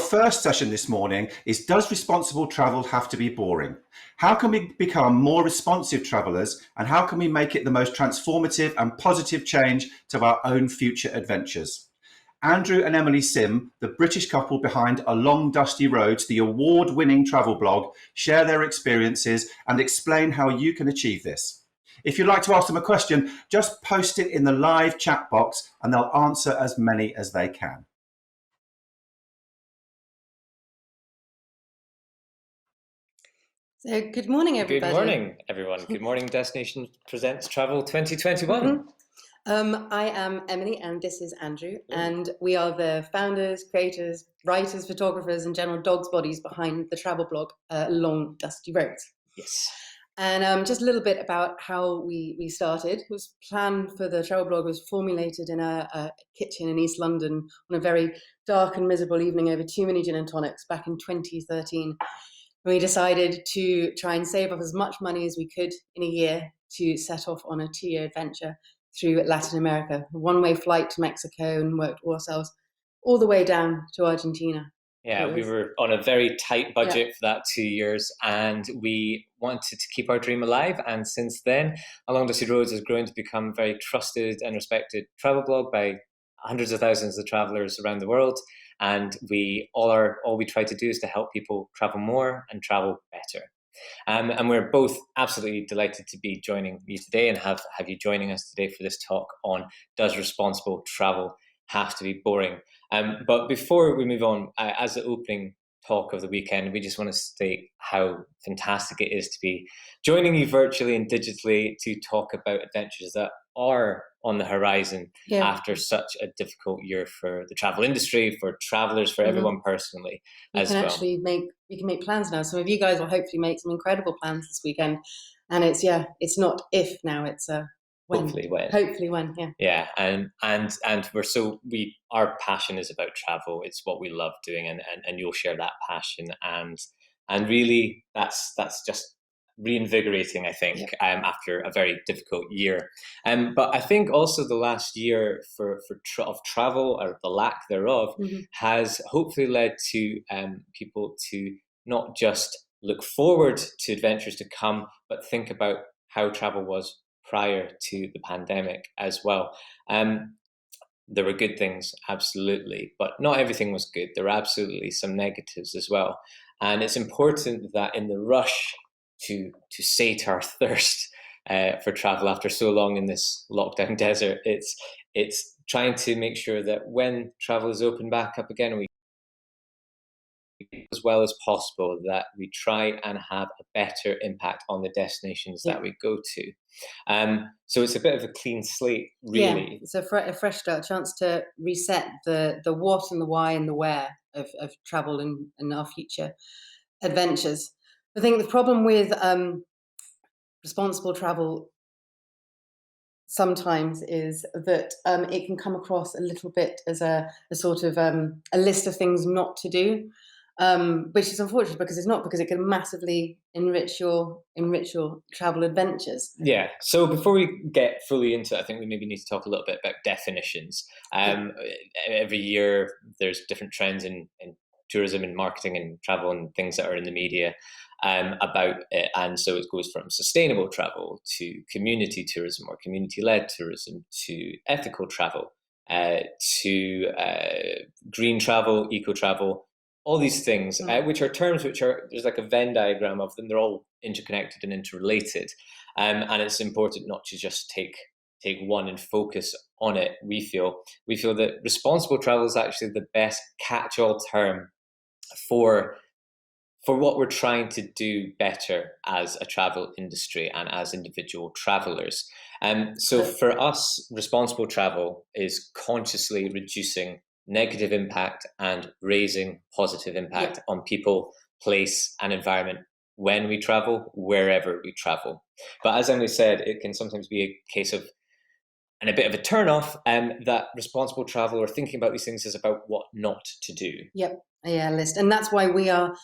first session this morning is, does responsible travel have to be boring? How can we become more responsive travellers, and how can we make it the most transformative and positive change to our own future adventures? Andrew and Emily Sim, the British couple behind Along Dusty Roads, the award-winning travel blog, share their experiences and explain how you can achieve this. If you'd like to ask them a question, just post it in the live chat box and they'll answer as many as they can. So good morning, everybody. Good morning, everyone. Good morning, Destination Presents Travel 2021. I am Emily and this is Andrew, and we are the founders, creators, writers, photographers and general dogs bodies behind the travel blog Along Dusty Roads. Yes. And just a little bit about how we started. It was planned for the travel blog was formulated in a kitchen in East London on a very dark and miserable evening over too many gin and tonics back in 2013. We decided to try and save up as much money as we could in a year to set off on a 2-year adventure through Latin America, a one-way flight to Mexico, and worked ourselves all the way down to Argentina. Yeah, we were on a very tight budget for that 2 years, and we wanted to keep our dream alive. And since then, Along Dusty Roads has grown to become a very trusted and respected travel blog by hundreds of thousands of travelers around the world. And all we try to do is to help people travel more and travel better. And we're both absolutely delighted to be joining you today and have you joining us today for this talk on, does responsible travel have to be boring? But before we move on, as the opening talk of the weekend, we just want to state how fantastic it is to be joining you virtually and digitally to talk about adventures that are on the horizon after such a difficult year for the travel industry, for travelers, for everyone personally as well. We can make plans now. Some of you guys will hopefully make some incredible plans this weekend, and it's not if now, it's when. Hopefully when. Yeah, and our passion is about travel. It's what we love doing, and you'll share that passion, and really that's just reinvigorating, I think, after a very difficult year. But I think also the last year of travel, or the lack thereof, has hopefully led to people to not just look forward to adventures to come, but think about how travel was prior to the pandemic as well. There were good things, absolutely, but not everything was good. There were absolutely some negatives as well. And it's important that in the rush to sate our thirst for travel after so long in this lockdown desert, it's trying to make sure that when travel is open back up again, we, as well as possible, that we try and have a better impact on the destinations that we go to. So it's a bit of a clean slate, really. Yeah, it's a fresh start, chance to reset the what and the why and the where of travel and our future adventures. I think the problem with responsible travel sometimes is that it can come across a little bit as a sort of a list of things not to do, which is unfortunate because it's not, because it can massively enrich your travel adventures. Yeah. So before we get fully into it, I think we maybe need to talk a little bit about definitions. Every year there's different trends in tourism and marketing and travel and things that are in the media about it. And so it goes from sustainable travel to community tourism or community-led tourism to ethical travel to green travel, eco travel, all these things, which are terms there's like a Venn diagram of them. They're all interconnected and interrelated. And it's important not to just take one and focus on it. We feel that responsible travel is actually the best catch-all term for what we're trying to do better as a travel industry and as individual travelers. So for us, responsible travel is consciously reducing negative impact and raising positive impact on people, place, and environment when we travel, wherever we travel. But as Emily said, it can sometimes be a case of, and a bit of a turn-off, that responsible travel or thinking about these things is about what not to do. List. And that's why we are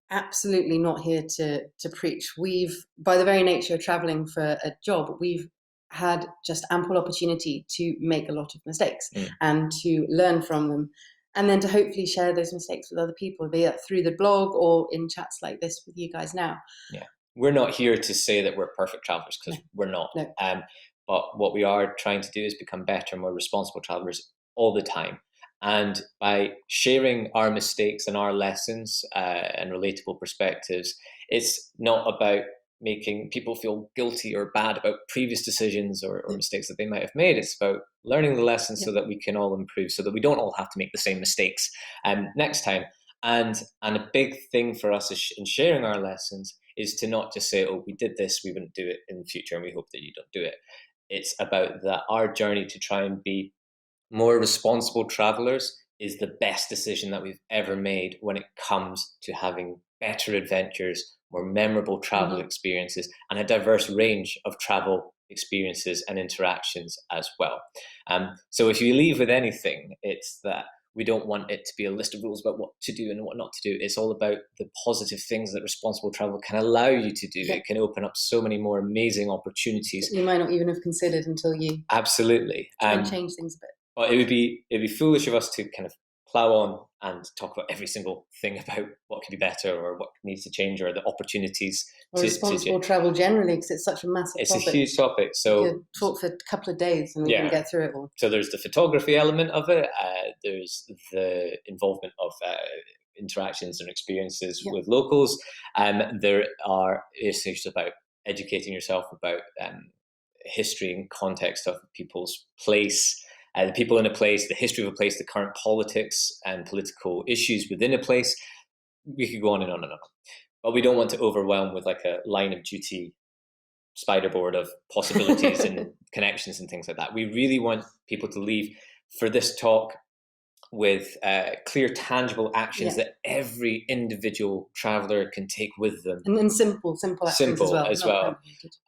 absolutely not here to preach. We've, by the very nature of traveling for a job, we've had just ample opportunity to make a lot of mistakes and to learn from them and then to hopefully share those mistakes with other people, be it through the blog or in chats like this with you guys now. Yeah, we're not here to say that we're perfect travelers, because we're not. No. But what we are trying to do is become better, more responsible travelers all the time. And by sharing our mistakes and our lessons and relatable perspectives, it's not about making people feel guilty or bad about previous decisions or mistakes that they might have made. It's about learning the lessons so that we can all improve, so that we don't all have to make the same mistakes next time. And a big thing for us in sharing our lessons is to not just say, oh, we did this, we wouldn't do it in the future, and we hope that you don't do it. It's about that our journey to try and be more responsible travelers is the best decision that we've ever made when it comes to having better adventures, more memorable travel experiences, and a diverse range of travel experiences and interactions as well. So if you leave with anything, it's that we don't want it to be a list of rules about what to do and what not to do. It's all about the positive things that responsible travel can allow you to do. It can open up so many more amazing opportunities you might not even have considered until you absolutely try and change things a bit. But it'd be foolish of us to kind of plow on and talk about every single thing about what could be better or what needs to change or the opportunities or responsible travel generally, because it's such a massive topic. It's a huge topic. So you could talk for a couple of days and we can get through it all. So there's the photography element of it. There's the involvement of interactions and experiences with locals. There are issues about educating yourself about history and context of people's place. The people in a place, the history of a place, the current politics and political issues within a place. We could go on and on and on. But we don't want to overwhelm with like a line of duty spiderboard of possibilities and connections and things like that. We really want people to leave for this talk with clear, tangible actions that every individual traveller can take with them. And simple actions as well.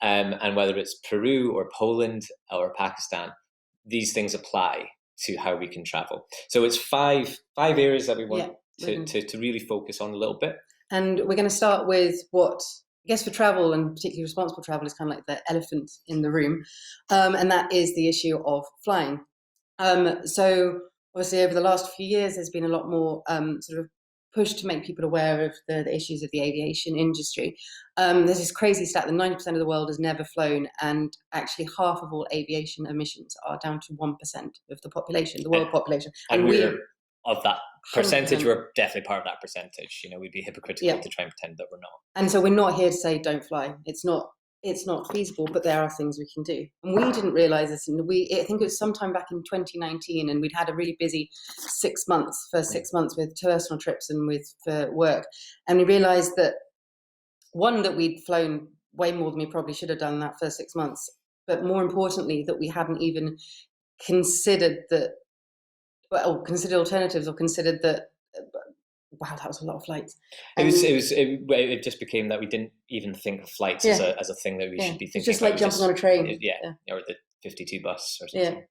And whether it's Peru or Poland or Pakistan, these things apply to how we can travel. So it's five areas that we want to really focus on a little bit. And we're going to start with what, I guess for travel and particularly responsible travel, is kind of like the elephant in the room. And that is the issue of flying. So obviously over the last few years, there's been a lot more sort of push to make people aware of the issues of the aviation industry. There's this crazy stat that 90% of the world has never flown, and actually half of all aviation emissions are down to 1% of the population, the world population. And we're of that percentage, 100%. We're definitely part of that percentage. You know, we'd be hypocritical to try and pretend that we're not. And so we're not here to say don't fly. It's not feasible, but there are things we can do. And we didn't realise this, and I think it was sometime back in 2019, and we'd had a really busy 6 months with personal trips and for work. And we realised that, one, that we'd flown way more than we probably should have done that first 6 months, but more importantly, that we hadn't even considered alternatives, or considered that, wow, that was a lot of flights. It just became that we didn't even think of flights as a thing that we should be thinking. It's just like jumping on a train. Or the 52 bus or something.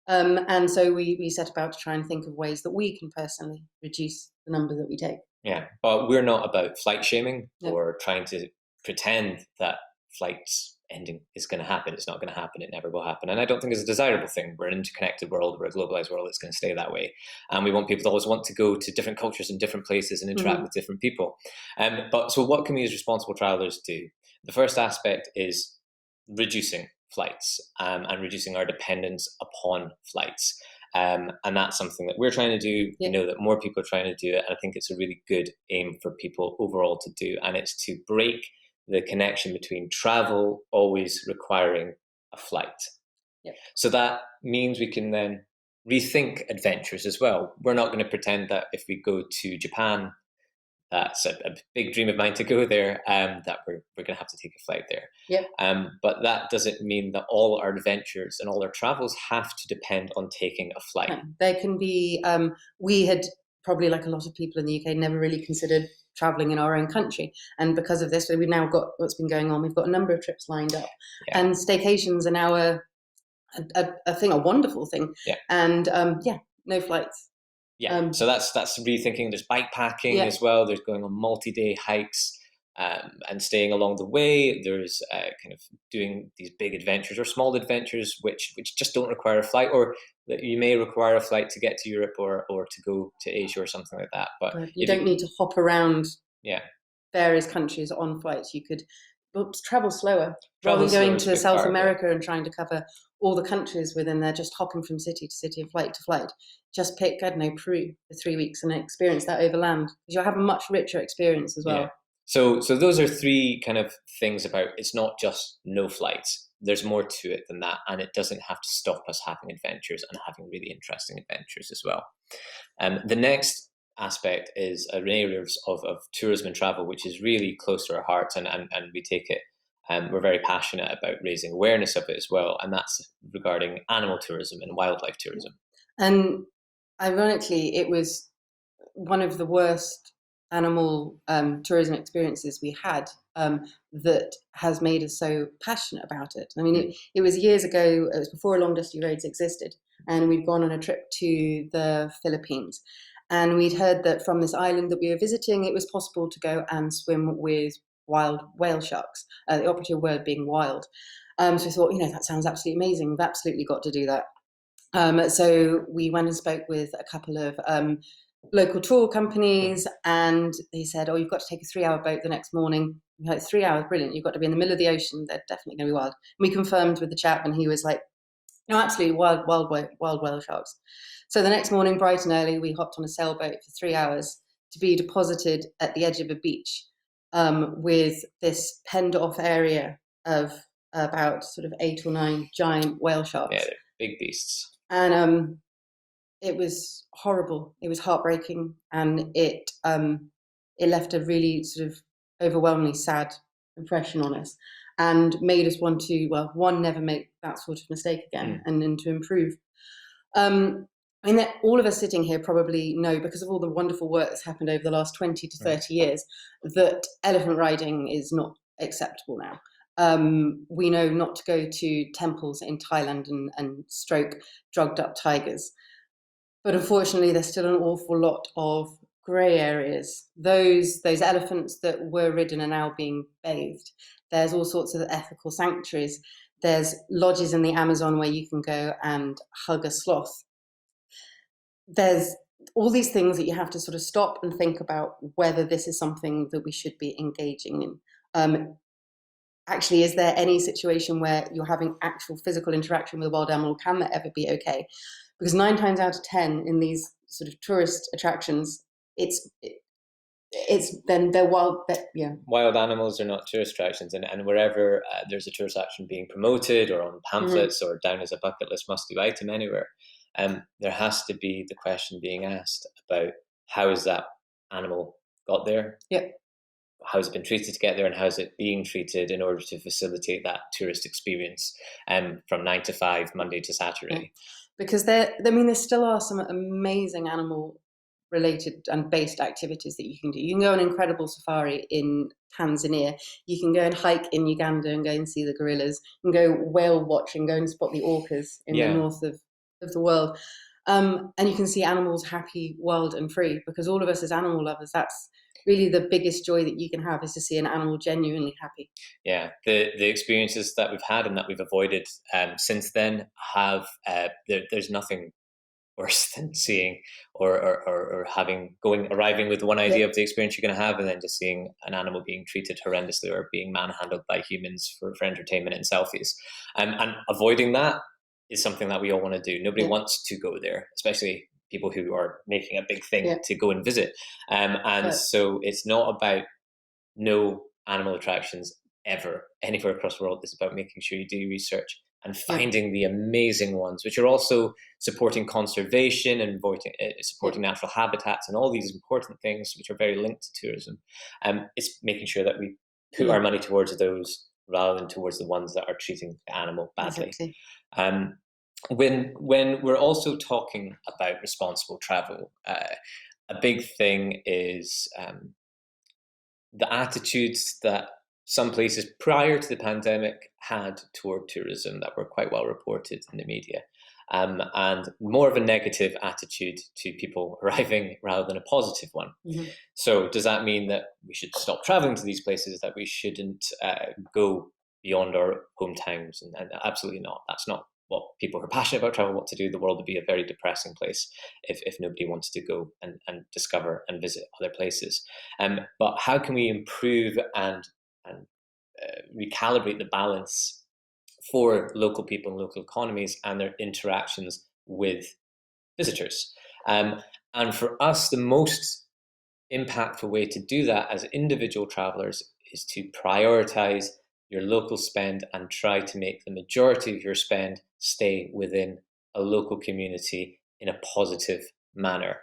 And so we set about to try and think of ways that we can personally reduce the number that we take. Yeah, but we're not about flight shaming or trying to pretend that flights ending is going to happen. It's not going to happen. It never will happen. And I don't think it's a desirable thing. We're an interconnected world. We're a globalized world. It's going to stay that way. And we want people to always want to go to different cultures and different places and interact with different people. But so what can we as responsible travelers do? The first aspect is reducing flights and reducing our dependence upon flights. And that's something that we're trying to do. We know that more people are trying to do it. And I think it's a really good aim for people overall to do. And it's to break the connection between travel always requiring a flight. So that means we can then rethink adventures as well. We're not going to pretend that if we go to Japan, that's a big dream of mine to go there, that we're going to have to take a flight there. But that doesn't mean that all our adventures and all our travels have to depend on taking a flight. There can be, we had probably, like a lot of people in the UK, never really considered traveling in our own country, and because of this, we've now got what's been going on. We've got a number of trips lined up, and staycations are now a wonderful thing. And no flights. So that's rethinking. There's bikepacking as well. There's going on multi-day hikes and staying along the way. There's kind of doing these big adventures or small adventures which just don't require a flight, or that you may require a flight to get to Europe or to go to Asia or something like that. But you don't need to hop around yeah, various countries on flights. You could travel slower rather than going to South America and trying to cover all the countries within there, just hopping from city to city and flight to flight. Just pick, I don't know, Peru for 3 weeks and experience that overland, because you'll have a much richer experience as well. Yeah. So those are three kind of things about, it's not just no flights. There's more to it than that, and it doesn't have to stop us having adventures and having really interesting adventures as well. The next aspect is an area of tourism and travel, which is really close to our hearts, and we take it, we're very passionate about raising awareness of it as well, and that's regarding animal tourism and wildlife tourism. And ironically, it was one of the worst animal tourism experiences we had that has made us so passionate about it. I mean, it was years ago, it was before Long Dusty Roads existed, and we'd gone on a trip to the Philippines, and we'd heard that from this island that we were visiting, it was possible to go and swim with wild whale sharks, the operative word being wild. So we thought, that sounds absolutely amazing, we've absolutely got to do that. So we went and spoke with a couple of local tour companies, and they said, you've got to take a 3-hour boat the next morning. We're like, 3 hours, brilliant, you've got to be in the middle of the ocean, they're definitely going to be wild. And we confirmed with the chap, and he was like, no, absolutely, wild whale sharks. So the next morning, bright and early, we hopped on a sailboat for 3 hours to be deposited at the edge of a beach with this penned off area of about sort of 8 or 9 giant whale sharks. Yeah, they're big beasts. And it was horrible. It was heartbreaking, and it left a really sort of overwhelmingly sad impression on us, and made us want to, never make that sort of mistake again, and then to improve. I mean, that all of us sitting here probably know, because of all the wonderful work that's happened over the last 20 to 30 years, that elephant riding is not acceptable now. We know not to go to temples in Thailand and stroke drugged up tigers. But unfortunately, there's still an awful lot of grey areas. Those elephants that were ridden are now being bathed. There's all sorts of ethical sanctuaries. There's lodges in the Amazon where you can go and hug a sloth. There's all these things that you have to sort of stop and think about whether this is something that we should be engaging in. Actually, is there any situation where you're having actual physical interaction with a wild animal? Can that ever be okay? Because 9 times out of 10 in these sort of tourist attractions, it's then they're wild. Wild animals are not tourist attractions, and wherever there's a tourist attraction being promoted or on pamphlets or down as a bucket list must-do item anywhere, there has to be the question being asked about how has that animal got there? Yep. How's it been treated to get there, and how's it being treated in order to facilitate that tourist experience from 9 to 5, Monday to Saturday? Because there still are some amazing animal related and based activities that you can do. You can go on an incredible safari in Tanzania. You can go and hike in Uganda and go and see the gorillas. You can go whale watching, go and spot the orcas in the north of the world. And you can see animals happy, wild and free, because all of us as animal lovers, that's really the biggest joy that you can have, is to see an animal genuinely happy. Yeah, the experiences that we've had and that we've avoided since then have there's nothing worse than seeing or arriving with one idea of the experience you're going to have, and then just seeing an animal being treated horrendously or being manhandled by humans for entertainment and selfies. And avoiding that is something that we all want to do. Nobody wants to go there, especially people who are making a big thing to go and visit. So it's not about no animal attractions ever, anywhere across the world. It's about making sure you do research and finding the amazing ones, which are also supporting conservation and supporting natural habitats and all these important things which are very linked to tourism. It's making sure that we put our money towards those rather than towards the ones that are treating the animal badly. Exactly. When we're also talking about responsible travel, a big thing is the attitudes that some places prior to the pandemic had toward tourism that were quite well reported in the media, and more of a negative attitude to people arriving rather than a positive one. So does that mean that we should stop traveling to these places, that we shouldn't go beyond our hometowns? And absolutely not. That's not what people who are passionate about travel, what to do, the world would be a very depressing place if nobody wants to go and discover and visit other places. But how can we improve and recalibrate the balance for local people and local economies and their interactions with visitors? And for us, the most impactful way to do that as individual travelers is to prioritize your local spend and try to make the majority of your spend stay within a local community in a positive manner.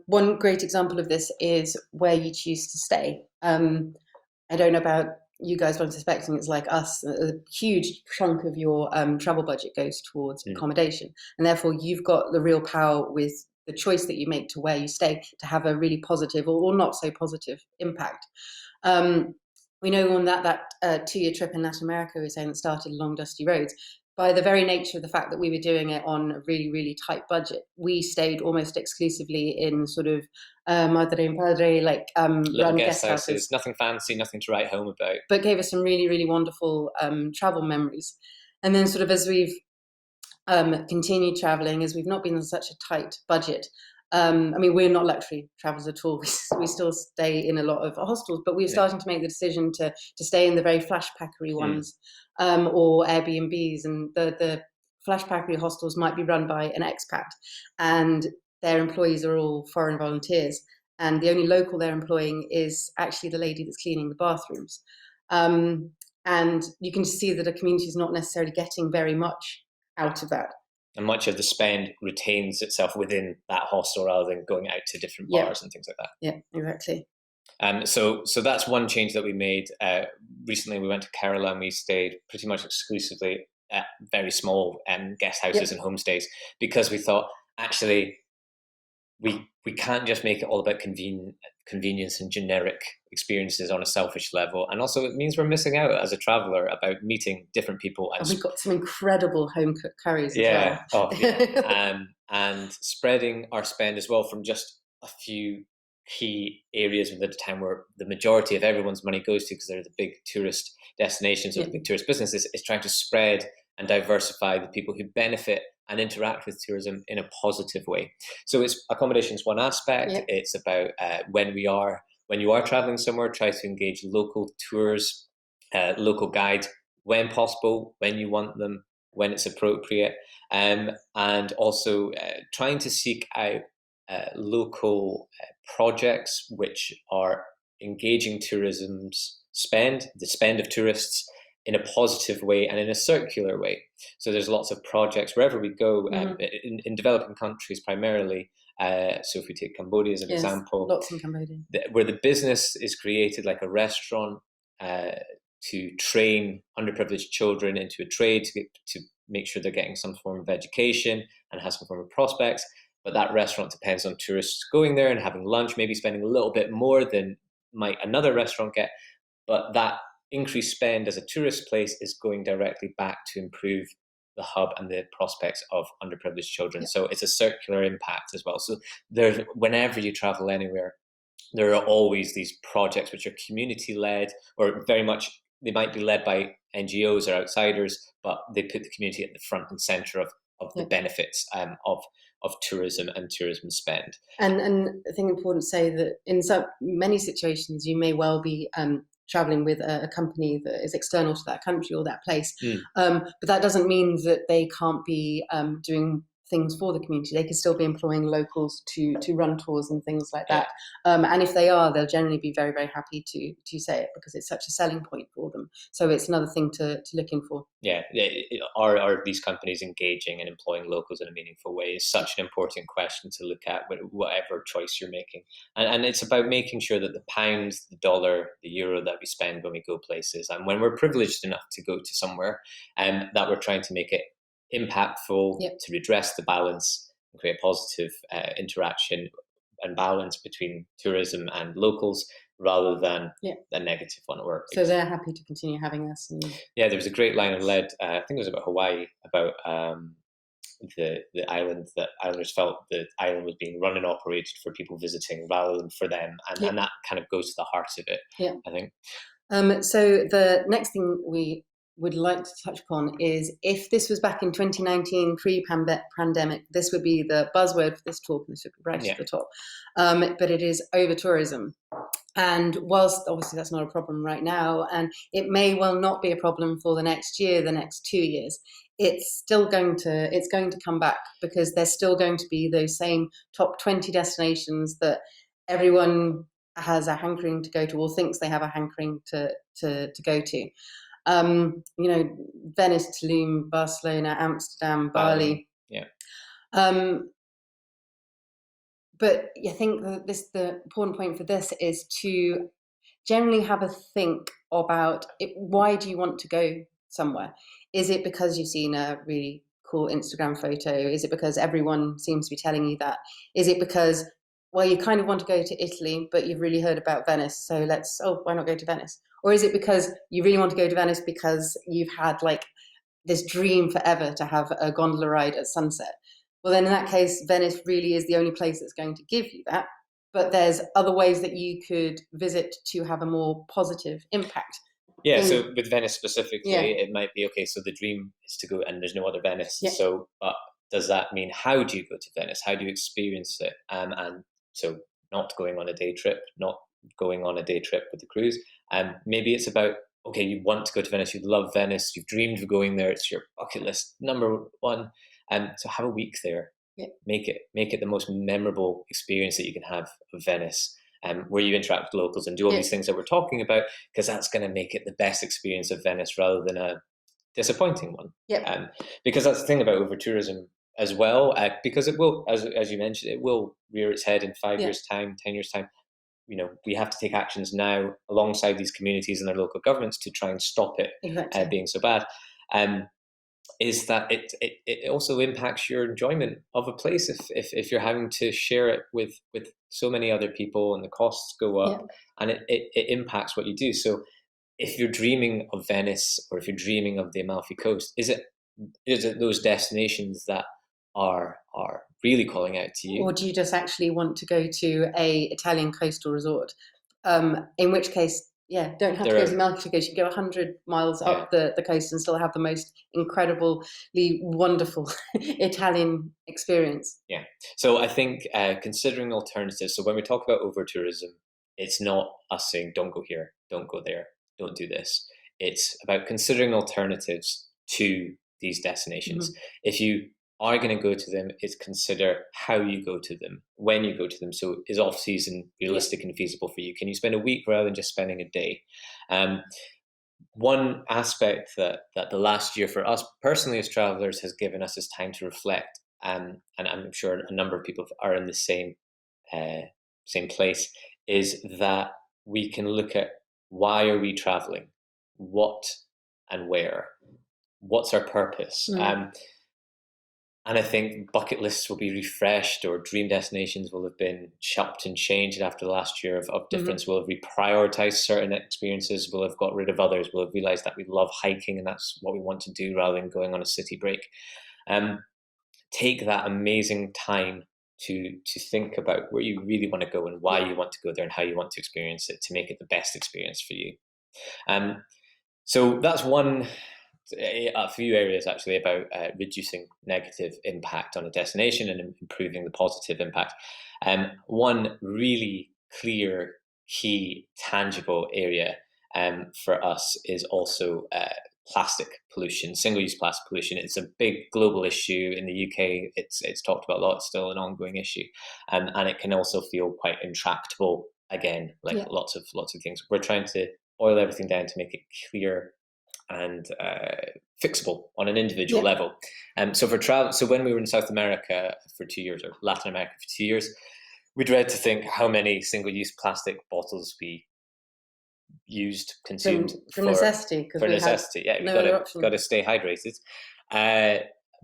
One great example of this is where you choose to stay. I don't know about you guys, but I'm suspecting it's like us. A huge chunk of your travel budget goes towards accommodation, and therefore you've got the real power with the choice that you make to where you stay to have a really positive or not so positive impact. We know on that 2-year trip in Latin America, we were saying, that started along dusty roads. By the very nature of the fact that we were doing it on a really, really tight budget, we stayed almost exclusively in sort of madre and padre, like run guest houses. Nothing fancy, nothing to write home about. But gave us some really, really wonderful travel memories. And then sort of as we've continued traveling, as we've not been on such a tight budget, I mean, we're not luxury travelers at all. We still stay in a lot of hostels, but we're starting to make the decision to stay in the very flash packery ones, or Airbnbs. And the flash packery hostels might be run by an expat, and their employees are all foreign volunteers. And the only local they're employing is actually the lady that's cleaning the bathrooms. And you can see that a community is not necessarily getting very much out of that. And much of the spend retains itself within that hostel rather than going out to different bars and things like that. Yeah, exactly. So that's one change that we made. Recently, we went to Kerala and we stayed pretty much exclusively at very small guest houses and homestays, because we thought, actually, we can't just make it all about convenience and generic experiences on a selfish level. And also it means we're missing out as a traveler about meeting different people. And we've got some incredible home cooked curries as well. And spreading our spend as well from just a few key areas within the town where the majority of everyone's money goes to, because they're the big tourist destinations or the big tourist businesses, is trying to spread and diversify the people who benefit and interact with tourism in a positive way. So it's accommodation is one aspect. It's about when you are traveling somewhere, try to engage local tours, local guides when possible, when you want them, when it's appropriate, and also trying to seek out local projects which are engaging tourism's spend, the spend of tourists, in a positive way and in a circular way. So there's lots of projects wherever we go, in developing countries primarily. So if we take Cambodia as an example, lots in Cambodia, where the business is created like a restaurant to train underprivileged children into a trade, to make sure they're getting some form of education and have some form of prospects. But that restaurant depends on tourists going there and having lunch, maybe spending a little bit more than might another restaurant get. But that increased spend as a tourist place is going directly back to improve the hub and the prospects of underprivileged children. So it's a circular impact as well. So whenever you travel anywhere, there are always these projects which are community led, or very much they might be led by NGOs or outsiders, but they put the community at the front and center of the benefits of tourism and tourism spend. And I think it's important to say that in so many situations you may well be traveling with a company that is external to that country or that place, but that doesn't mean that they can't be doing things for the community. They could still be employing locals to run tours and things like that. And if they are, they'll generally be very, very happy to say it, because it's such a selling point for them. So it's another thing to look in for. Are these companies engaging and employing locals in a meaningful way is such an important question to look at with whatever choice you're making. And it's about making sure that the pound, the dollar, the euro that we spend when we go places, and when we're privileged enough to go to somewhere, that we're trying to make it impactful, to redress the balance and create positive interaction and balance between tourism and locals, rather than a negative one. So they're happy to continue having us. There was a great line of lead, I think it was about Hawaii, about the island, that islanders felt the island was being run and operated for people visiting rather than for them, and that kind of goes to the heart of it, I think. So the next thing we would like to touch upon is, if this was back in 2019, pre-pandemic, this would be the buzzword for this talk, and this would be right at the top. But it is over-tourism. And whilst obviously that's not a problem right now, and it may well not be a problem for the next year, the next 2 years, it's going to come back, because there's still going to be those same top 20 destinations that everyone has a hankering to go to, or thinks they have a hankering to go to. Venice, Tulum, Barcelona, Amsterdam, Bali. Yeah. But I think that the important point for this is to generally have a think about it. Why do you want to go somewhere? Is it because you've seen a really cool Instagram photo? Is it because everyone seems to be telling you that? Is it because, well, you kind of want to go to Italy, but you've really heard about Venice, so why not go to Venice? Or is it because you really want to go to Venice because you've had like this dream forever to have a gondola ride at sunset? Well, then in that case, Venice really is the only place that's going to give you that. But there's other ways that you could visit to have a more positive impact. Yeah, so with Venice specifically, it might be, okay, so the dream is to go, and there's no other Venice. Yeah. So, but does that mean, how do you go to Venice? How do you experience it? And so not going on a day trip, not going on a day trip with the cruise. Maybe it's about, okay, you want to go to Venice, you love Venice, you've dreamed of going there, it's your bucket list number one. So have a week there. Yeah. Make it the most memorable experience that you can have of Venice, where you interact with locals and do all these things that we're talking about, because that's going to make it the best experience of Venice rather than a disappointing one. Yeah. Because that's the thing about over-tourism as well, because it will, as you mentioned, it will rear its head in 5 years' time, 10 years' time. We have to take actions now alongside these communities and their local governments to try and stop it being so bad. Is that it also impacts your enjoyment of a place if you're having to share it with so many other people, and the costs go up, and it impacts what you do. So if you're dreaming of Venice, or if you're dreaming of the Amalfi Coast, is it those destinations that are really calling out to you? Or do you just actually want to go to a Italian coastal resort? In which case, don't have to go to the Amalfi Coast. You can go 100 miles up the coast and still have the most incredibly wonderful Italian experience. Yeah. So I think considering alternatives. So when we talk about over-tourism, it's not us saying, don't go here, don't go there, don't do this. It's about considering alternatives to these destinations. Mm-hmm. If you are going to go to them, is consider how you go to them, when you go to them. So is off-season realistic and feasible for you? Can you spend a week rather than just spending a day? One aspect that the last year for us personally as travelers has given us is time to reflect, and I'm sure a number of people are in the same place, is that we can look at, why are we traveling? What and where? What's our purpose? And I think bucket lists will be refreshed, or dream destinations will have been chopped and changed after the last year of difference. Mm-hmm. We'll have reprioritized certain experiences. We'll have got rid of others. We'll have realized that we love hiking and that's what we want to do rather than going on a city break. Take that amazing time to think about where you really want to go and why you want to go there and how you want to experience it to make it the best experience for you. So that's a few areas actually about reducing negative impact on a destination and improving the positive impact. One really clear, key, tangible area for us is also plastic pollution, single-use plastic pollution. It's a big global issue in the UK. It's talked about a lot. It's still an ongoing issue, and it can also feel quite intractable. Again, lots of things. We're trying to boil everything down to make it clear and fixable on an individual level. So for travel, so when we were in South America for 2 years, or Latin America for 2 years, we dread to think how many single-use plastic bottles we consumed for necessity. For necessity, we've got to stay hydrated.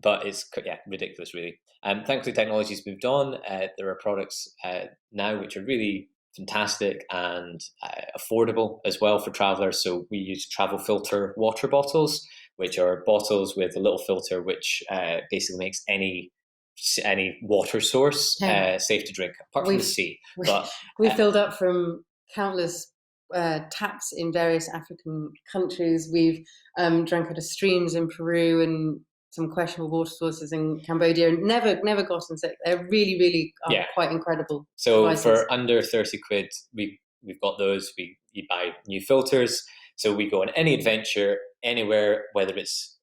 But it's ridiculous, really. Thankfully, technology's moved on. There are products now which are really fantastic and affordable as well for travelers. So we use travel filter water bottles, which are bottles with a little filter which basically makes any water source safe to drink, apart from the sea. We filled up from countless taps in various African countries. We've drunk out of streams in Peru and some questionable water sources in Cambodia, and never gotten sick. They're really, really quite incredible. So devices. For under 30 quid, we've got those. You buy new filters. So we go on any adventure anywhere, whether it's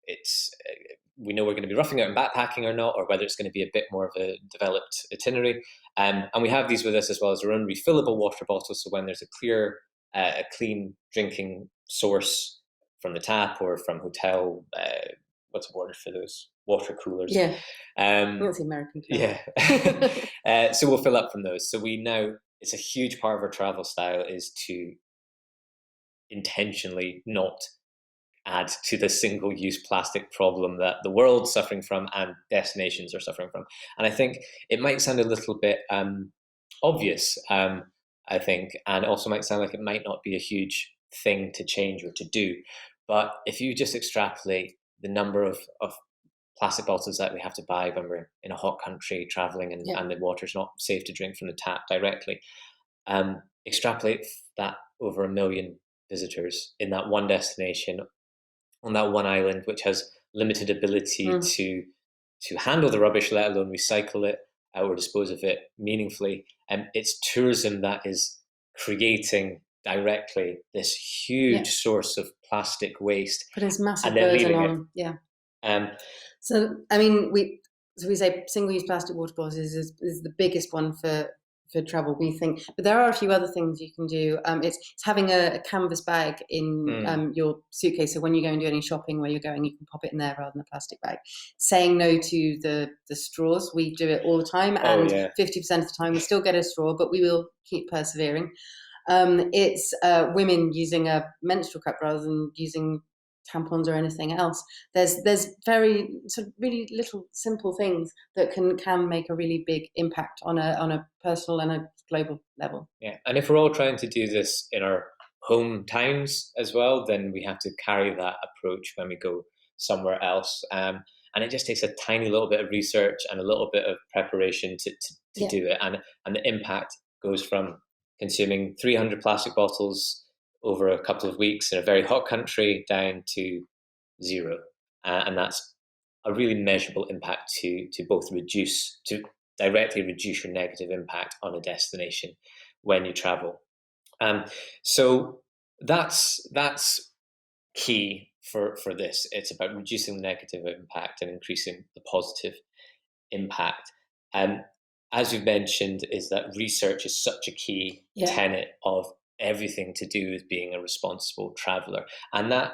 we know we're going to be roughing out and backpacking or not, or whether it's going to be a bit more of a developed itinerary. And we have these with us as well as our own refillable water bottles. So when there's a clean drinking source from the tap or from hotel, what's the word for those? Water coolers. Yeah. That's the American term. Yeah. So we'll fill up from those. So it's a huge part of our travel style is to intentionally not add to the single-use plastic problem that the world's suffering from and destinations are suffering from. And I think it might sound a little bit obvious, I think, and also might sound like it might not be a huge thing to change or to do. But if you just extrapolate the number of plastic bottles that we have to buy when we're in a hot country traveling and the water's not safe to drink from the tap directly, extrapolate that over 1 million visitors in that one destination on that one island, which has limited ability to handle the rubbish, let alone recycle it or dispose of it meaningfully. And it's tourism that is creating directly this huge source of plastic waste. But it's massive burden on, So, I mean, we say single-use plastic water bottles is the biggest one for travel, we think. But there are a few other things you can do. It's having a canvas bag in your suitcase. So when you go and do any shopping where you're going, you can pop it in there rather than a plastic bag. Saying no to the straws. We do it all the time. And 50% of the time we still get a straw, but we will keep persevering. It's women using a menstrual cup rather than using tampons or anything else. There's very sort of really little simple things that can make a really big impact on a personal and a global level. Yeah, and if we're all trying to do this in our hometowns as well, then we have to carry that approach when we go somewhere else. And it just takes a tiny little bit of research and a little bit of preparation to do it. And the impact goes from consuming 300 plastic bottles over a couple of weeks in a very hot country down to 0. And that's a really measurable impact to directly reduce your negative impact on a destination when you travel. So that's key for this. It's about reducing the negative impact and increasing the positive impact. As you've mentioned, is that research is such a key tenet of everything to do with being a responsible traveler. And that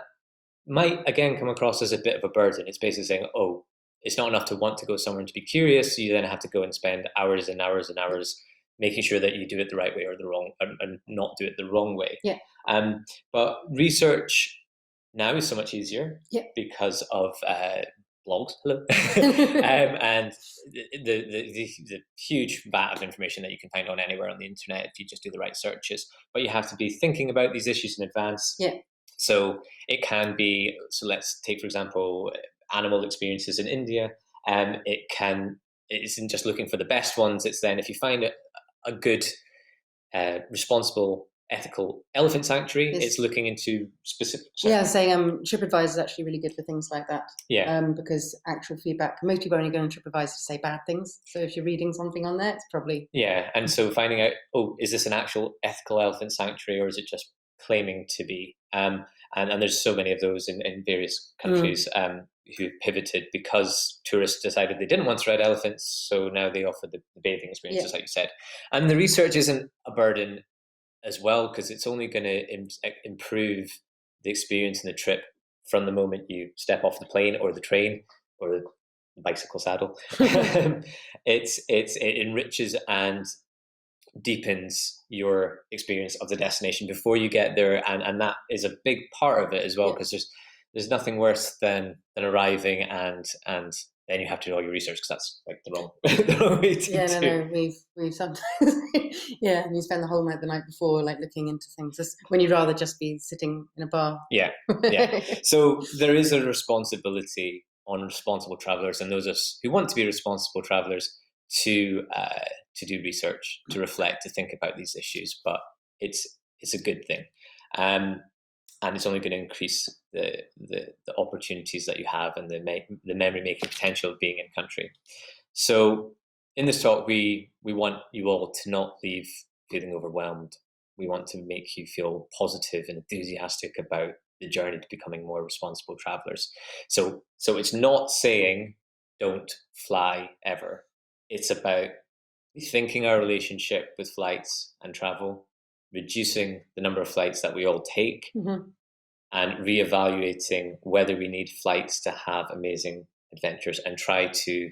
might, again, come across as a bit of a burden. It's basically saying, oh, it's not enough to want to go somewhere and to be curious. So you then have to go and spend hours and hours and hours making sure that you do it the right way or the wrong, and not do it the wrong way. Yeah. But research now is so much easier because of blogs, and the huge vat of information that you can find on anywhere on the internet if you just do the right searches. But you have to be thinking about these issues in advance. Yeah. So it can be, so let's take, for example, animal experiences in India. It isn't just looking for the best ones. It's then if you find a good, responsible, ethical elephant sanctuary, it's looking into specific. TripAdvisor is actually really good for things like that. Yeah. Because actual feedback, most people only go on TripAdvisor to say bad things. So if you're reading something on there, it's probably and so finding out, is this an actual ethical elephant sanctuary or is it just claiming to be? And there's so many of those in various countries who pivoted because tourists decided they didn't want to ride elephants, so now they offer the bathing experience, just like you said. And the research isn't a burden as well, because it's only going to improve the experience in the trip from the moment you step off the plane or the train or the bicycle saddle. It enriches and deepens your experience of the destination before you get there, and that is a big part of it as well, because there's nothing worse than arriving and then you have to do all your research, because that's like the wrong way to do. We've sometimes and you spend the whole night the night before like looking into things when you'd rather just be sitting in a bar. So there is a responsibility on responsible travelers and those of us who want to be responsible travelers to do research, to reflect, to think about these issues. But it's a good thing. And it's only going to increase the opportunities that you have and the memory making potential of being in country. So in this talk, we want you all to not leave feeling overwhelmed. We want to make you feel positive and enthusiastic about the journey to becoming more responsible travelers. So it's not saying don't fly ever. It's about rethinking our relationship with flights and travel, reducing the number of flights that we all take, and reevaluating whether we need flights to have amazing adventures, and try to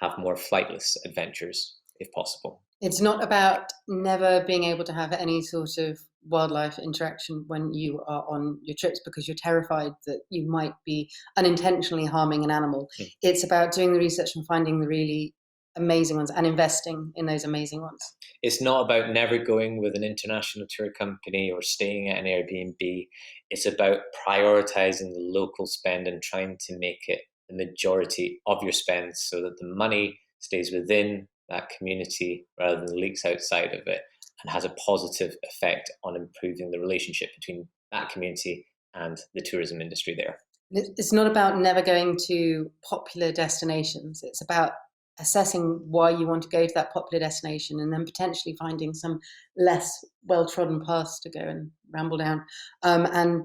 have more flightless adventures if possible. It's not about never being able to have any sort of wildlife interaction when you are on your trips because you're terrified that you might be unintentionally harming an animal. It's about doing the research and finding the really amazing ones and investing in those amazing ones. It's not about never going with an international tour company or staying at an Airbnb. It's about prioritizing the local spend and trying to make it the majority of your spend so that the money stays within that community rather than leaks outside of it, and has a positive effect on improving the relationship between that community and the tourism industry there. It's not about never going to popular destinations. It's about assessing why you want to go to that popular destination and then potentially finding some less well-trodden paths to go and ramble down. And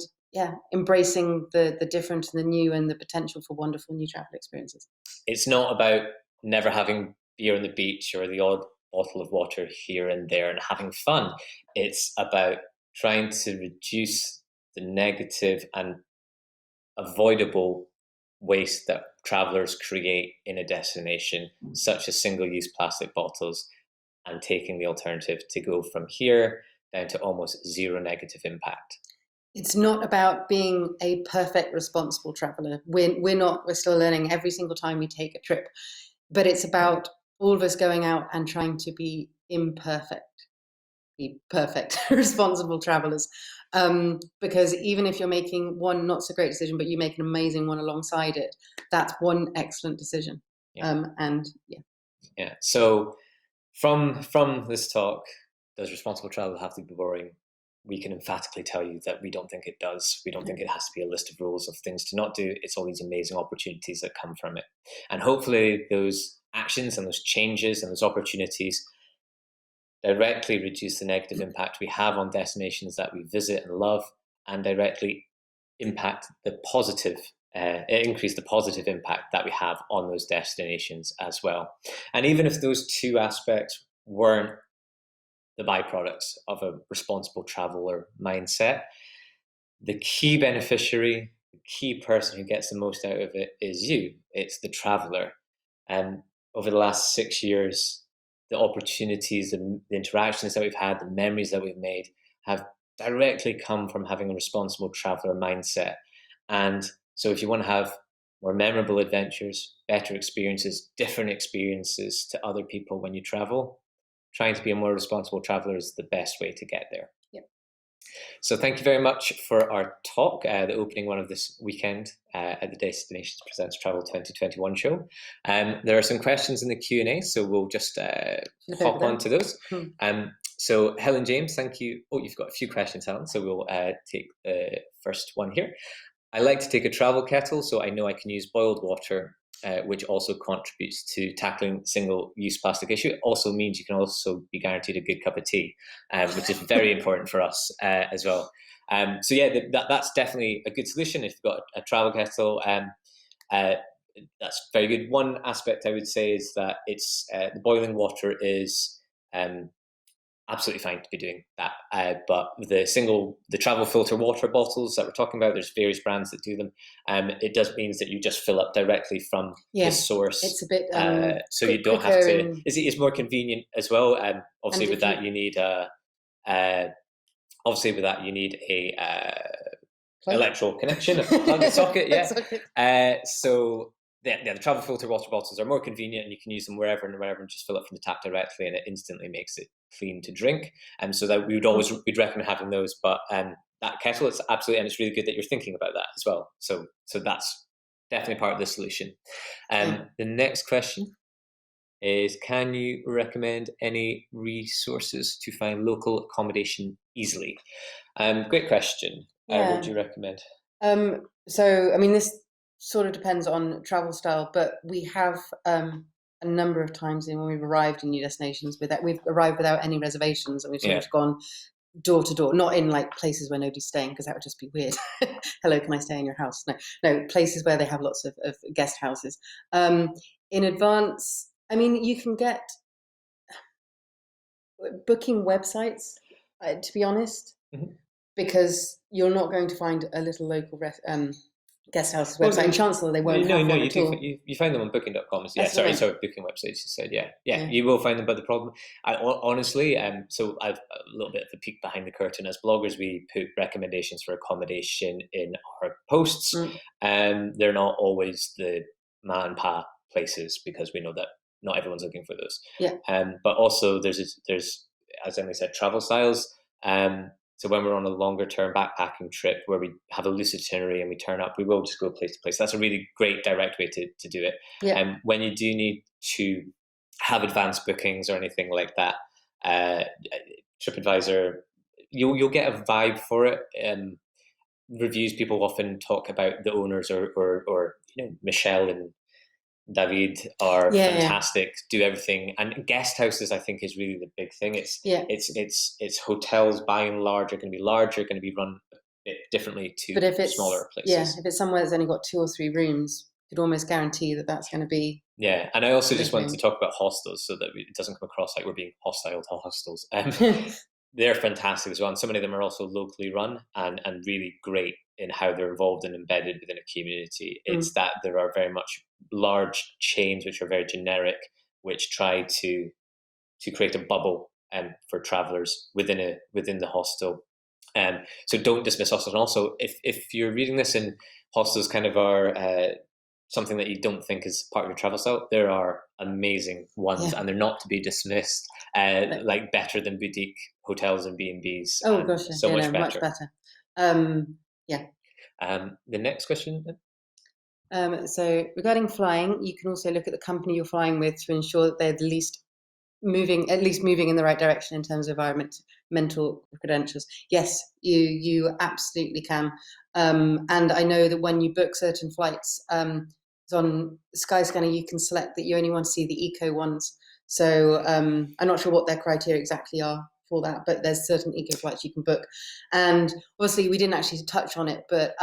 embracing the different and the new and the potential for wonderful new travel experiences. It's not about never having beer on the beach or the odd bottle of water here and there and having fun. It's about trying to reduce the negative and avoidable waste that travelers create in a destination, such as single-use plastic bottles, and taking the alternative to go from here down to almost zero negative impact. It's not about being a perfect responsible traveler. We're still learning every single time we take a trip, but it's about all of us going out and trying to be perfect responsible travelers. Because even if you're making one not so great decision, but you make an amazing one alongside it, that's one excellent decision. So from this talk, does responsible travel have to be boring? We can emphatically tell you that we don't think it does. We don't think it has to be a list of rules of things to not do. It's all these amazing opportunities that come from it. And hopefully those actions and those changes and those opportunities directly reduce the negative impact we have on destinations that we visit and love, and directly impact the positive, increase the positive impact that we have on those destinations as well. And even if those two aspects weren't the byproducts of a responsible traveler mindset, the key beneficiary, the key person who gets the most out of it is you. It's the traveler. And over the last 6 years, the opportunities and the interactions that we've had, the memories that we've made have directly come from having a responsible traveler mindset. And so if you want to have more memorable adventures, better experiences, different experiences to other people when you travel, trying to be a more responsible traveler is the best way to get there. Yep. So thank you very much for our talk, the opening one of this weekend at the Destinations Presents Travel 2021 show. There are some questions in the Q&A, so we'll just hop on to those. So Helen James, thank you. Oh, you've got a few questions, Helen, so we'll take the first one here. I like to take a travel kettle, so I know I can use boiled water, which also contributes to tackling single-use plastic issue. It also means you can also be guaranteed a good cup of tea, which is very important for us as well. So yeah, that's definitely a good solution if you've got a travel kettle. That's very good. One aspect I would say is that it's the boiling water is absolutely fine to be doing that. But the travel filter water bottles that we're talking about, there's various brands that do them. It does means that you just fill up directly from the source. It's a bit so you don't have to. It's more convenient as well. Obviously, with that you need a electrical connection, a plug and socket. So the travel filter water bottles are more convenient, and you can use them wherever and just fill it from the tap directly, and it instantly makes it clean to drink. And so that we'd recommend having those. But that kettle, it's absolutely, and it's really good that you're thinking about that as well. So that's definitely part of the solution. The next question is, can you recommend any resources to find local accommodation easily? Great question. What would you recommend? So, I mean, this sort of depends on travel style, but we have a number of times when we've arrived in new destinations we've arrived without any reservations, and we've sort of gone door to door, not in like places where nobody's staying, because that would just be weird. Hello, can I stay in your house? No, places where they have lots of guest houses. In advance, I mean, you can get booking websites, to be honest, because you're not going to find a little local guest house website, and chances are they won't have one at all. You find them on booking.com. Sorry, booking websites. You said, yeah, you will find them. But the problem, honestly, so I've a little bit of a peek behind the curtain. As bloggers, we put recommendations for accommodation in our posts, and they're not always the ma and pa places, because we know that not everyone's looking for those. But also there's, as Emily said, travel styles. So when we're on a longer term backpacking trip where we have a loose itinerary and we turn up, we will just go place to place. That's a really great direct way to do it. And when you do need to have advanced bookings or anything like that, TripAdvisor, you'll get a vibe for it. Reviews, people often talk about the owners or Michelle and David are fantastic, do everything. And guest houses, I think, is really the big thing. It's hotels by and large are going to be larger, going to be run a bit differently to smaller places. Yeah, if it's somewhere that's only got 2 or 3 rooms, you could almost guarantee that that's going to be. Yeah, and I also just wanted to talk about hostels so that it doesn't come across like we're being hostile to hostels. They're fantastic as well, and so many of them are also locally run and really great in how they're involved and embedded within a community. It's that there are very much large chains which are very generic, which try to create a bubble for travelers within the hostel. So don't dismiss hostels. And also, if you're reading this and hostels kind of are something that you don't think is part of your travel style, there are amazing ones, and they're not to be dismissed. Like better than boutique hotels and B&Bs. Oh gosh, so much better. Much better. The next question. So regarding flying, you can also look at the company you're flying with to ensure that they're at least moving in the right direction in terms of environmental credentials. Yes, you absolutely can. And I know that when you book certain flights, on Skyscanner, you can select that you only want to see the eco ones. So I'm not sure what their criteria exactly are for that, but there's certain eco flights you can book. And obviously we didn't actually touch on it, but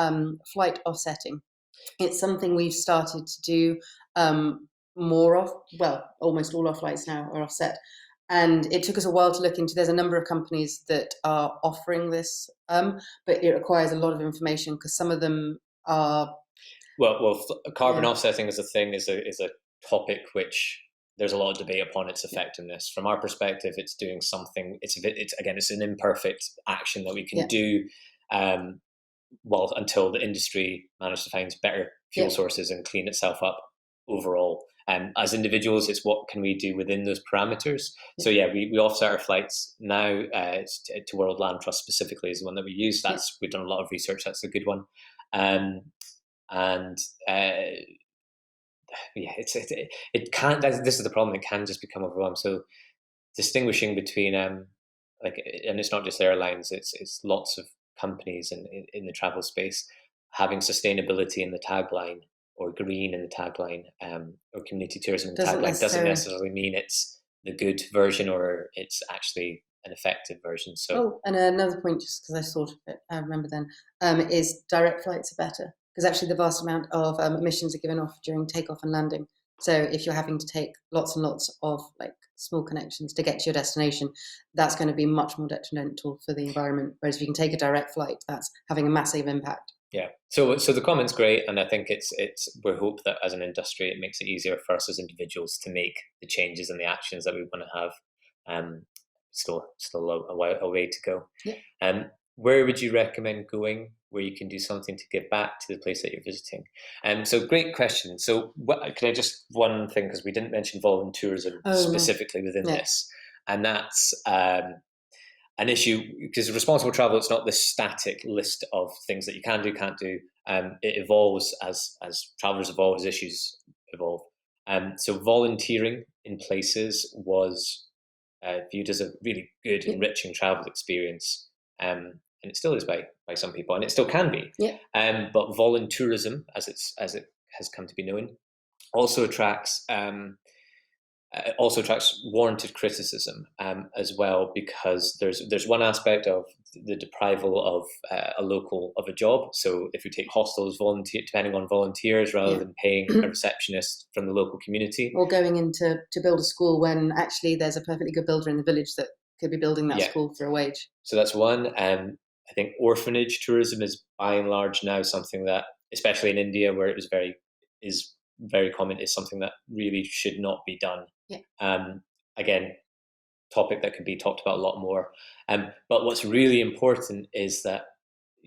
flight offsetting. It's something we've started to do more of. Well, almost all our flights now are offset. And it took us a while to look into. There's a number of companies that are offering this, but it requires a lot of information because some of them are. Well, carbon offsetting as a thing is a topic which there's a lot of debate upon its effectiveness. From our perspective, it's doing something. It's an imperfect action that we can do. Well, until the industry manages to find better fuel sources and clean itself up overall. As individuals, it's what can we do within those parameters. So we offset our flights now to World Land Trust specifically is the one that we use. We've done a lot of research. That's a good one. It can't. This is the problem. It can just become overwhelmed. So distinguishing between and it's not just airlines. It's lots of companies in the travel space having sustainability in the tagline or green in the tagline or community tourism in the tagline doesn't necessarily mean it's the good version or it's actually an effective version. So and another point, just because I thought of it, I remember then, is direct flights are better because actually the vast amount of emissions are given off during takeoff and landing. So if you're having to take lots and lots of small connections to get to your destination, that's going to be much more detrimental for the environment. Whereas if you can take a direct flight, that's having a massive impact. Yeah. So the comment's great, and I think we hope that as an industry it makes it easier for us as individuals to make the changes and the actions that we want to have. Still a way to go. Yeah. Where would you recommend going where you can do something to give back to the place that you're visiting? So great question. So can I just one thing, because we didn't mention volunteerism specifically within this, and that's an issue because responsible travel, it's not this static list of things that you can do, can't do. It evolves as travelers evolve, as issues evolve. So volunteering in places was viewed as a really good, enriching travel experience. And and it still is by some people, and it still can be. Yeah. But voluntourism, as it has come to be known, also attracts warranted criticism as well, because there's one aspect of the deprival of a job. So if you take hostels, depending on volunteers rather than paying a receptionist from the local community, or going in to build a school when actually there's a perfectly good builder in the village that could be building that school for a wage. So that's one. I think orphanage tourism is by and large now something that, especially in India where it is very common, is something that really should not be done. Again, topic that could be talked about a lot more. But what's really important is that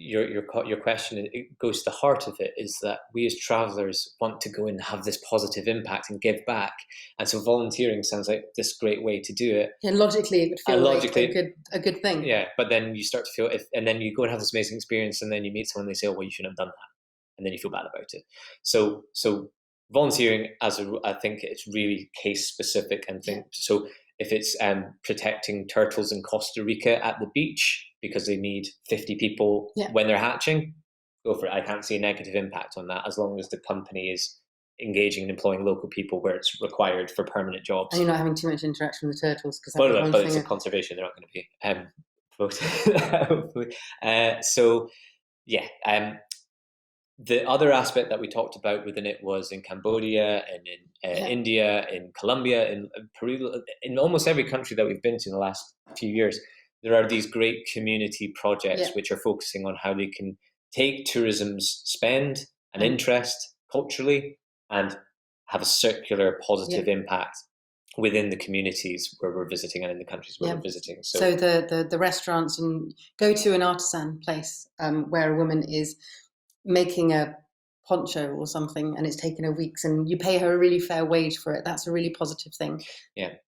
your question, it goes to the heart of it, is that we as travellers want to go and have this positive impact and give back, and so volunteering sounds like this great way to do it. And logically, it would feel like a good thing. Yeah, but then you start to feel, and then you go and have this amazing experience, and then you meet someone, and they say, "Oh, well, you shouldn't have done that," and then you feel bad about it. So volunteering, I think it's really case specific, and so if it's protecting turtles in Costa Rica at the beach because they need 50 people when they're hatching, go for it. I can't see a negative impact on that, as long as the company is engaging and employing local people where it's required for permanent jobs. And you're not having too much interaction with the turtles, because but it's a conservation. They're not going to be hopefully. The other aspect that we talked about within it was in Cambodia and in India, in Colombia, in Peru, in almost every country that we've been to in the last few years, there are these great community projects which are focusing on how they can take tourism's spend and interest culturally and have a circular positive impact within the communities where we're visiting and in the countries where we're visiting. So the restaurants, and go to an artisan place where a woman is making a poncho or something, and it's taken her weeks, and you pay her a really fair wage for it. That's a really positive thing.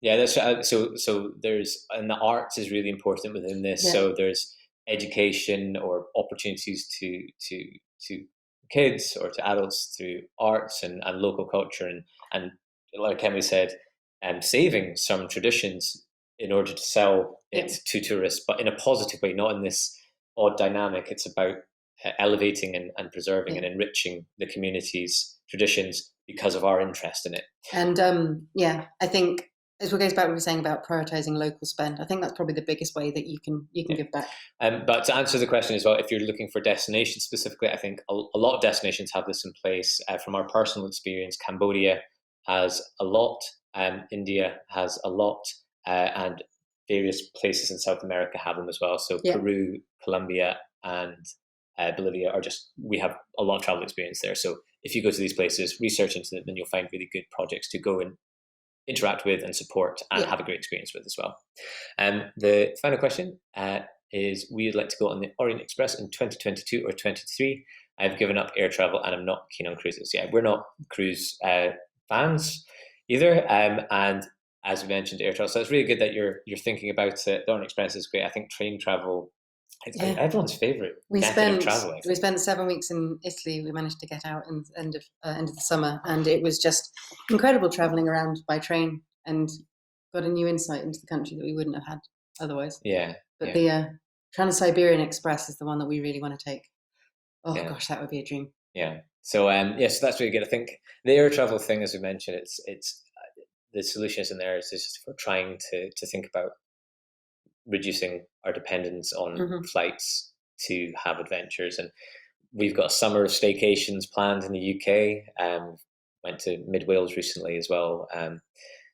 That's so there's, and the arts is really important within this. So there's education or opportunities to kids or to adults through arts and local culture, and like Emily said, saving some traditions in order to sell it to tourists, but in a positive way, not in this odd dynamic. It's about elevating and preserving and enriching the community's traditions because of our interest in it. And I think, as what goes back to what we were saying about prioritizing local spend, I think that's probably the biggest way that you can give back. But to answer the question as well, if you're looking for destinations specifically, I think a lot of destinations have this in place. From our personal experience, Cambodia has a lot, India has a lot, and various places in South America have them as well. So Peru, Colombia, and Bolivia we have a lot of travel experience there. So if you go to these places, research into them, then you'll find really good projects to go and interact with and support and have a great experience with as well. The final question is, we'd like to go on the Orient Express in 2022 or 2023. I've given up air travel and I'm not keen on cruises. We're not cruise fans either. And as we mentioned, air travel. So it's really good that you're thinking about it. The Orient Express is great. I think train travel, it's everyone's favorite method of travel. We spent 7 weeks in Italy. We managed to get out in the end of the summer, and it was just incredible traveling around by train, and got a new insight into the country that we wouldn't have had otherwise. But the Trans-Siberian Express is the one that we really want to take. Gosh, that would be a dream. So so that's really good. I think the air travel thing, as we mentioned, it's the solution is in there. It's just for trying to think about reducing our dependence on flights to have adventures. And we've got a summer of staycations planned in the UK. Went to Mid Wales recently as well.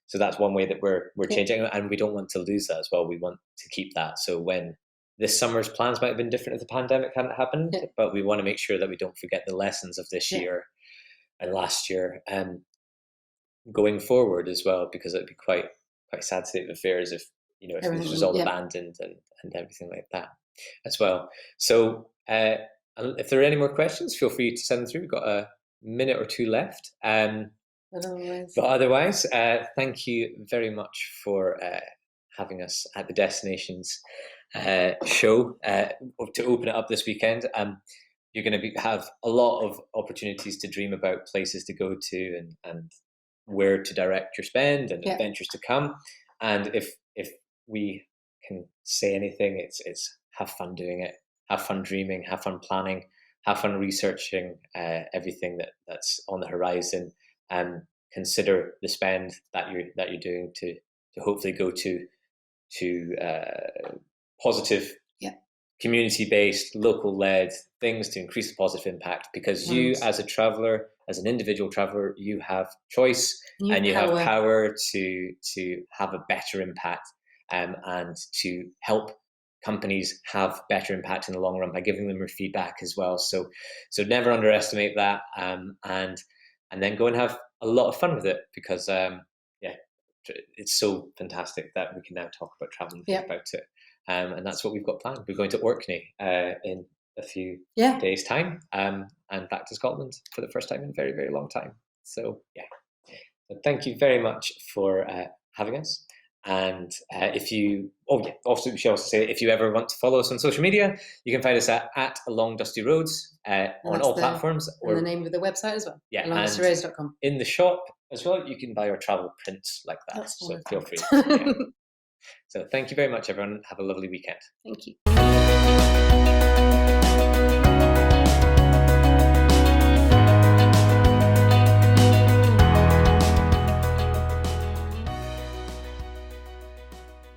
So that's one way that we're changing, and we don't want to lose that as well. We want to keep that. So when this summer's plans might have been different if the pandemic hadn't happened, but we want to make sure that we don't forget the lessons of this year and last year, going forward as well, because it'd be quite sad state of affairs if this was all abandoned and everything like that as well. So if there are any more questions, feel free to send them through. We've got a minute or two left. But otherwise, thank you very much for having us at the Destinations show to open it up this weekend. You're going to have a lot of opportunities to dream about places to go to and where to direct your spend and adventures to come. And if we can say anything, it's have fun doing it. have fun dreaming, have fun planning, have fun researching everything that's on the horizon, and consider the spend that you're doing to hopefully go to positive, community-based, local-led things to increase the positive impact, because you as a traveler, as an individual traveler, you have choice and you have power to have a better impact, and to help companies have better impact in the long run by giving them your feedback as well. So never underestimate that, and then go and have a lot of fun with it, because it's so fantastic that we can now talk about travel and think about it. And that's what we've got planned. We're going to Orkney in a few days' time, and back to Scotland for the first time in a very, very long time. So so thank you very much for having us. And if you, also we should also say, if you ever want to follow us on social media, you can find us at Along Dusty Roads on all platforms. Or the name of the website as well. Yeah, alongdustyroads.com. In the shop as well, you can buy our travel prints like that. That's so wonderful. feel free. So thank you very much, everyone. Have a lovely weekend. Thank you.